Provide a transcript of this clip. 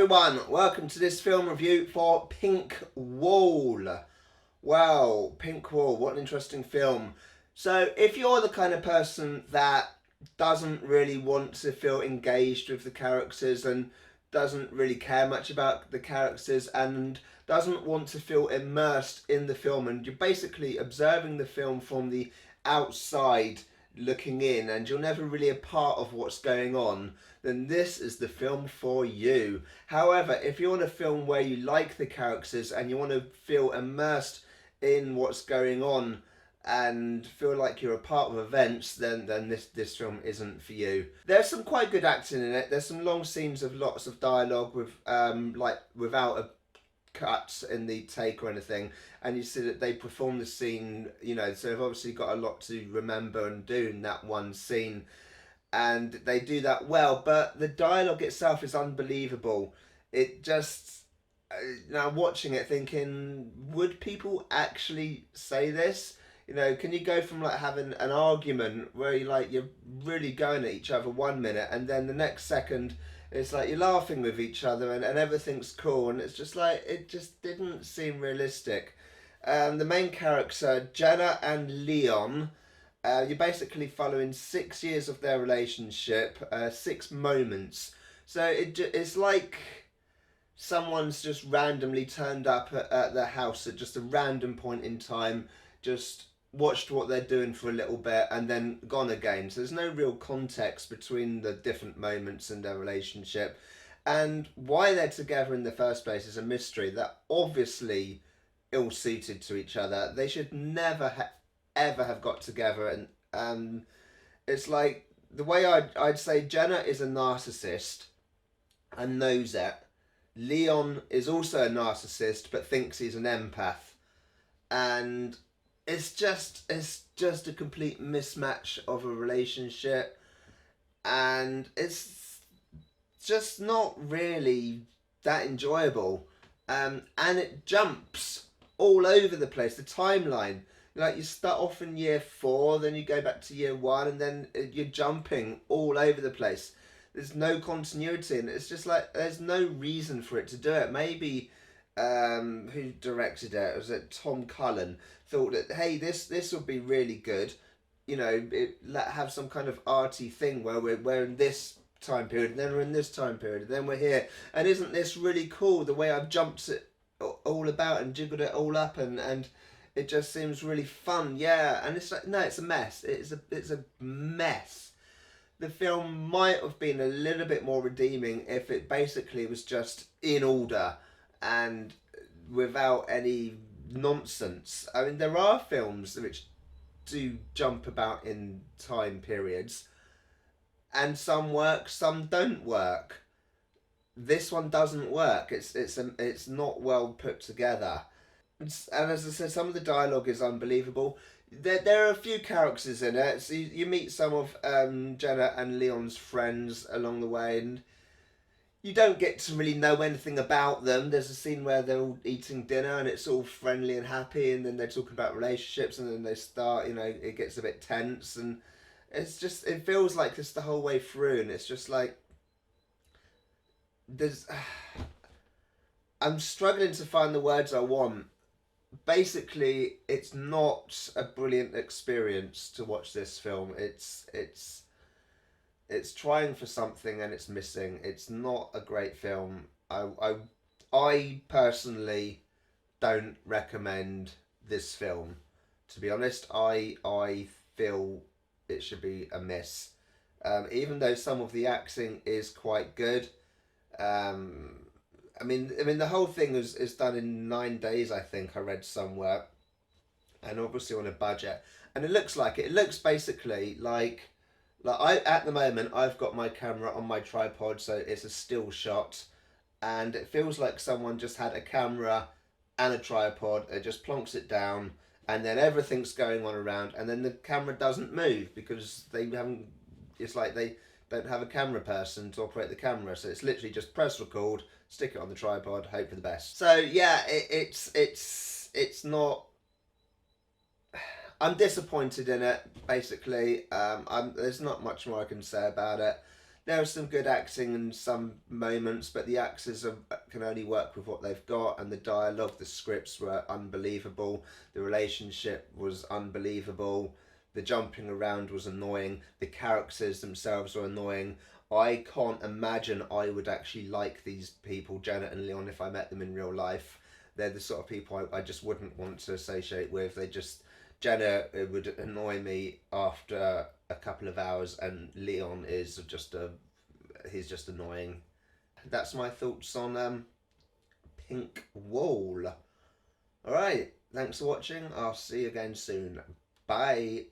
everyone, welcome to this film review for Pink Wall. Wow, Pink Wall, what an interesting film. So if you're the kind of person that doesn't really want to feel engaged with the characters and doesn't really care much about the characters and doesn't want to feel immersed in the film, and you're basically observing the film from the outside looking in and you're never really a part of what's going on, then this is the film for you. However, if you want a film where you like the characters and you want to feel immersed in what's going on and feel like you're a part of events, then this film isn't for you. There's some quite good acting in it. There's some long scenes of lots of dialogue with like without a cuts in the take or anything, and you see that they perform the scene, you know, so they've obviously got a lot to remember and do in that one scene, and they do that well. But the dialogue itself is unbelievable. It just, now watching it thinking, would people actually say this? You know, can you go from like having an argument where you're really going at each other 1 minute, and then the next second it's like you're laughing with each other and everything's cool, and it's just like, it just didn't seem realistic. The main character, Jenna and Leon, you're basically following 6 years of their relationship, 6 moments. So it's like someone's just randomly turned up at their house at just a random point in time, just watched what they're doing for a little bit and then gone again. So there's no real context between the different moments in their relationship, and why they're together in the first place is a mystery. They're obviously ill suited to each other. They should never ever have got together, and it's like, the way I'd say, Jenna is a narcissist and knows it. Leon is also a narcissist but thinks he's an empath, and it's just a complete mismatch of a relationship, and it's just not really that enjoyable. And it jumps all over the place, the timeline. Like, you start off in year 4, then you go back to year 1, and then you're jumping all over the place. There's no continuity, and it's just like, there's no reason for it to do it. Maybe who directed it? Was it Tom Cullen? Thought that, hey, this would be really good. You know, have some kind of arty thing where we're in this time period, and then we're in this time period, and then we're here. And isn't this really cool? The way I've jumped it all about and jiggled it all up, and it just seems really fun. Yeah, and it's like, no, it's a mess. It's a mess. The film might have been a little bit more redeeming if it basically was just in order and without any nonsense. I mean, there are films which do jump about in time periods, and some work, some don't work. This one doesn't work. It's not well put together. And as I said, some of the dialogue is unbelievable. There are a few characters in it. So you meet some of Jenna and Leon's friends along the way, and you don't get to really know anything about them. There's a scene where they're all eating dinner and it's all friendly and happy, and then they're talking about relationships, and then they start, you know, it gets a bit tense, and it's just, it feels like this the whole way through, and it's just like, I'm struggling to find the words I want. Basically, it's not a brilliant experience to watch this film. It's trying for something and it's missing. It's not a great film. I personally don't recommend this film. To be honest, I feel it should be a miss. Even though some of the acting is quite good. I mean the whole thing is done in 9 days, I think I read somewhere, and obviously on a budget. And it looks like it looks basically like at the moment I've got my camera on my tripod, so it's a still shot, and it feels like someone just had a camera and a tripod, it just plonks it down, and then everything's going on around, and then the camera doesn't move because they haven't, it's like they don't have a camera person to operate the camera, so it's literally just press record, stick it on the tripod, hope for the best. So yeah, it's not, I'm disappointed in it, basically. There's not much more I can say about it. there was some good acting in some moments, but the actors can only work with what they've got, and the dialogue, the scripts were unbelievable, the relationship was unbelievable, the jumping around was annoying, the characters themselves were annoying. I can't imagine I would actually like these people, Janet and Leon, if I met them in real life. They're the sort of people I just wouldn't want to associate with. Jenna, it would annoy me after a couple of hours, and Leon is he's just annoying. That's my thoughts on Pink Wall. Alright, thanks for watching. I'll see you again soon. Bye.